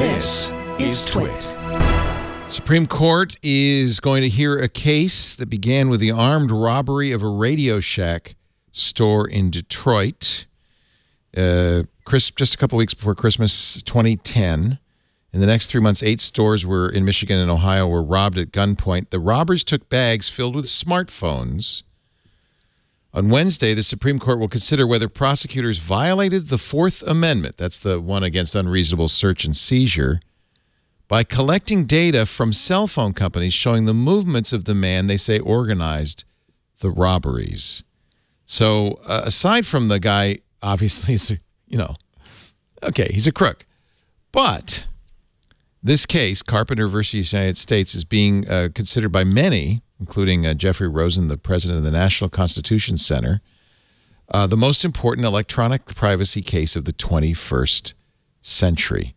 This is TWiT. Supreme Court is going to hear a case that began with the armed robbery of a Radio Shack store in Detroit. Just a couple weeks before Christmas 2010. In the next 3 months, 8 stores in Michigan and Ohio were robbed at gunpoint. The robbers took bags filled with smartphones. On Wednesday, the Supreme Court will consider whether prosecutors violated the Fourth Amendment, that's the one against unreasonable search and seizure, by collecting data from cell phone companies showing the movements of the man they say organized the robberies. So aside from the guy, obviously, he's a crook. But this case, Carpenter versus United States, is being considered by many, including Jeffrey Rosen, the president of the National Constitution Center, the most important electronic privacy case of the 21st century.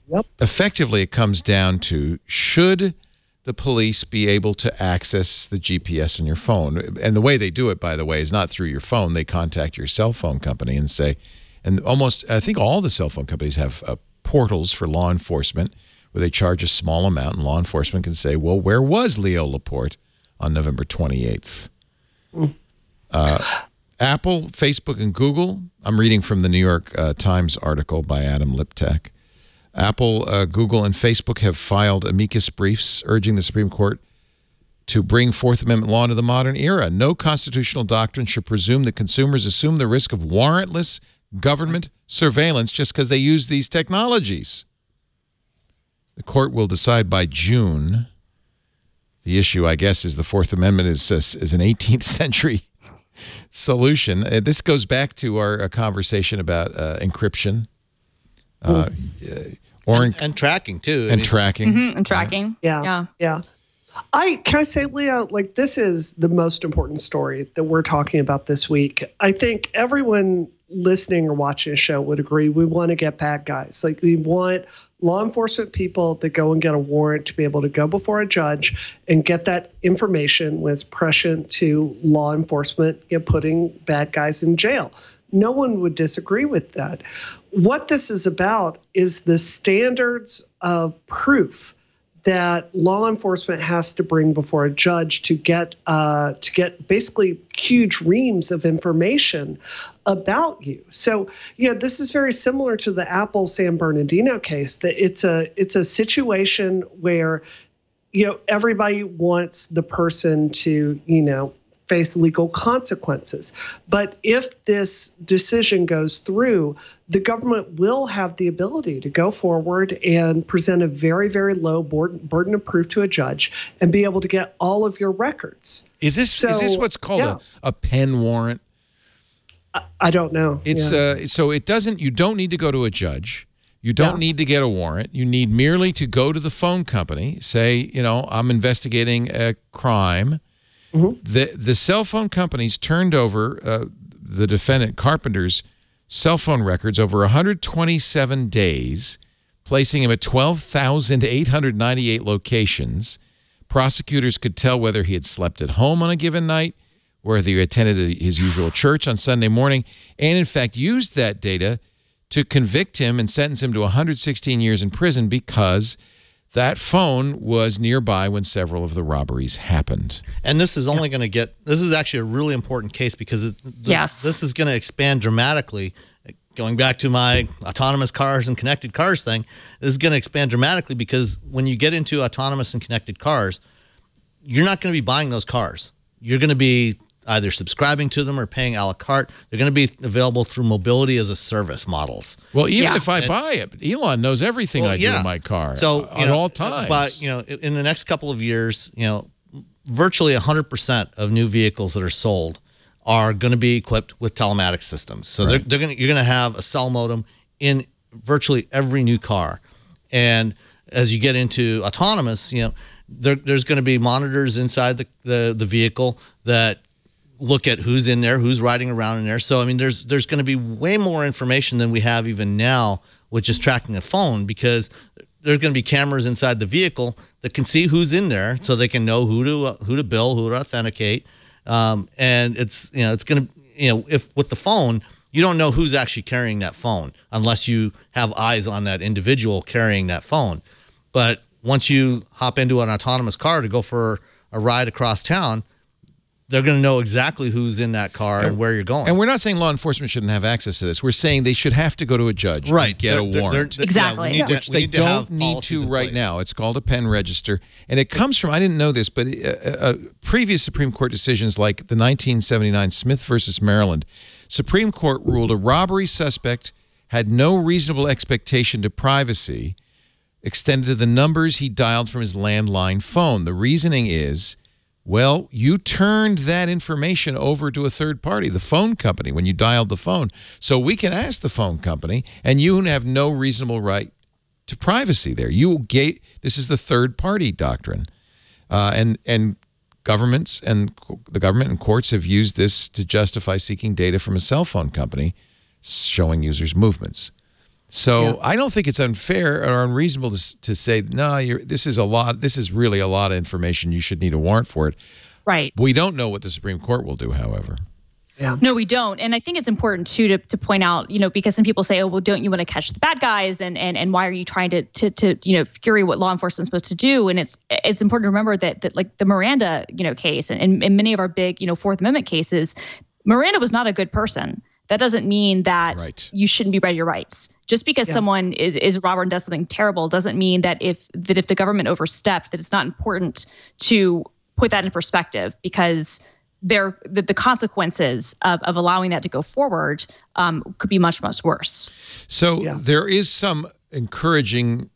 Yep. Effectively, it comes down to, should the police be able to access the GPS on your phone? And the way they do it, by the way, is not through your phone. They contact your cell phone company and say, and I think all the cell phone companies have portals for law enforcement where they charge a small amount, and law enforcement can say, well, where was Leo Laporte on November 28th? Apple, Facebook, and Google, I'm reading from the New York Times article by Adam Liptak. Apple, Google, and Facebook have filed amicus briefs urging the Supreme Court to bring Fourth Amendment law into the modern era. No constitutional doctrine should presume that consumers assume the risk of warrantless government surveillance just because they use these technologies. The court will decide by June. The issue, I guess, is the Fourth Amendment is an 18th century solution. This goes back to our conversation about encryption. And tracking too. And tracking. Mm-hmm, and tracking. Yeah. Can I say, Leo, like, this is the most important story that we're talking about this week. I think everyone listening or watching a show would agree we want to get bad guys. Like, we want law enforcement people that go and get a warrant to be able to go before a judge and get that information when it's prescient to law enforcement, putting bad guys in jail. No one would disagree with that. What this is about is the standards of proof that law enforcement has to bring before a judge to get basically huge reams of information about you. So, this is very similar to the Apple San Bernardino case. That it's a situation where, everybody wants the person to, face legal consequences. But if this decision goes through, the government will have the ability to go forward and present a very, very low burden of proof to a judge and be able to get all of your records. Is this what's called a pen warrant? I don't know. It's so it doesn't. You don't need to go to a judge. You don't need to get a warrant. You need merely to go to the phone company, say, I'm investigating a crime. Mm-hmm. The cell phone companies turned over the defendant Carpenter's cell phone records over 127 days, placing him at 12,898 locations. Prosecutors could tell whether he had slept at home on a given night, whether he attended his usual church on Sunday morning, and in fact used that data to convict him and sentence him to 116 years in prison because that phone was nearby when several of the robberies happened. And this is only going to this is actually a really important case because this is going to expand dramatically. Going back to my autonomous cars and connected cars thing, this is going to expand dramatically because when you get into autonomous and connected cars, you're not going to be buying those cars. You're going to be either subscribing to them or paying a la carte. They're going to be available through mobility as a service models. Well, even if I buy it, Elon knows everything I do in my car, so at all times. But in the next couple of years, virtually 100% of new vehicles that are sold are going to be equipped with telematics systems. So you're going to have a cell modem in virtually every new car. And as you get into autonomous, there's going to be monitors inside the vehicle that look at who's in there, who's riding around in there. So, I mean, there's going to be way more information than we have even now with just tracking a phone, because there's going to be cameras inside the vehicle that can see who's in there, so they can know who to bill, who to authenticate. And it's going to, if with the phone, you don't know who's actually carrying that phone unless you have eyes on that individual carrying that phone. But once you hop into an autonomous car to go for a ride across town, they're going to know exactly who's in that car and where you're going. And we're not saying law enforcement shouldn't have access to this. We're saying they should have to go to a judge and get a warrant. Exactly. Which they don't need to right now. It's called a pen register. And it comes from, I didn't know this, but previous Supreme Court decisions like the 1979 Smith versus Maryland, Supreme Court ruled a robbery suspect had no reasonable expectation to privacy extended to the numbers he dialed from his landline phone. The reasoning is, well, you turned that information over to a third party, the phone company, when you dialed the phone. So we can ask the phone company, and you have no reasonable right to privacy there. This is the third party doctrine. And governments and the government and courts have used this to justify seeking data from a cell phone company showing users' movements. So I don't think it's unfair or unreasonable to say, no, this is really a lot of information. You should need a warrant for it. Right. We don't know what the Supreme Court will do, however. Yeah. No, we don't. And I think it's important too to point out, because some people say, oh, well, don't you want to catch the bad guys? And why are you trying to fury what law enforcement is supposed to do? And it's important to remember that like the Miranda, case and many of our big, Fourth Amendment cases, Miranda was not a good person. That doesn't mean that you shouldn't be read your rights. Just because someone is a robber and does something terrible doesn't mean that if the government overstepped, that it's not important to put that in perspective, because the consequences of allowing that to go forward could be much, much worse. So there is some encouraging,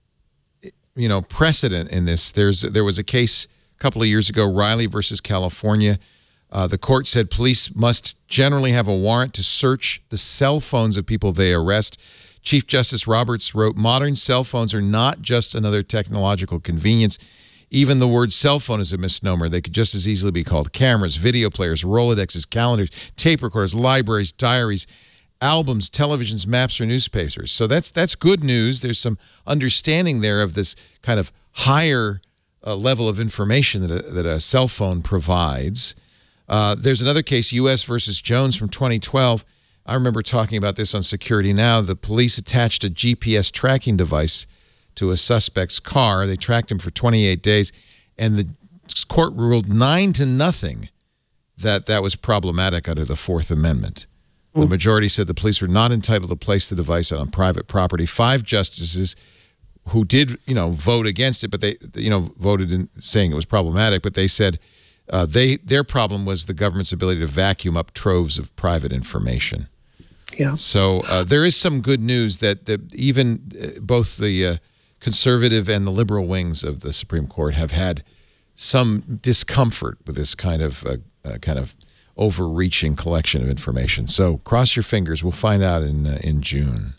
precedent in this. There was a case a couple of years ago, Riley versus California. The court said police must generally have a warrant to search the cell phones of people they arrest. Chief Justice Roberts wrote, modern cell phones are not just another technological convenience. Even the word cell phone is a misnomer. They could just as easily be called cameras, video players, Rolodexes, calendars, tape recorders, libraries, diaries, albums, televisions, maps, or newspapers. So that's good news. There's some understanding there of this kind of higher level of information that a cell phone provides. There's another case, U.S. versus Jones from 2012. I remember talking about this on Security Now. The police attached a GPS tracking device to a suspect's car. They tracked him for 28 days, and the court ruled 9-0 that was problematic under the Fourth Amendment. The majority said the police were not entitled to place the device on private property. 5 justices who did, vote against it, but they, voted in saying it was problematic, but they said their problem was the government's ability to vacuum up troves of private information. Yeah. So there is some good news that even both the conservative and the liberal wings of the Supreme Court have had some discomfort with this kind of overreaching collection of information. So cross your fingers. We'll find out in June.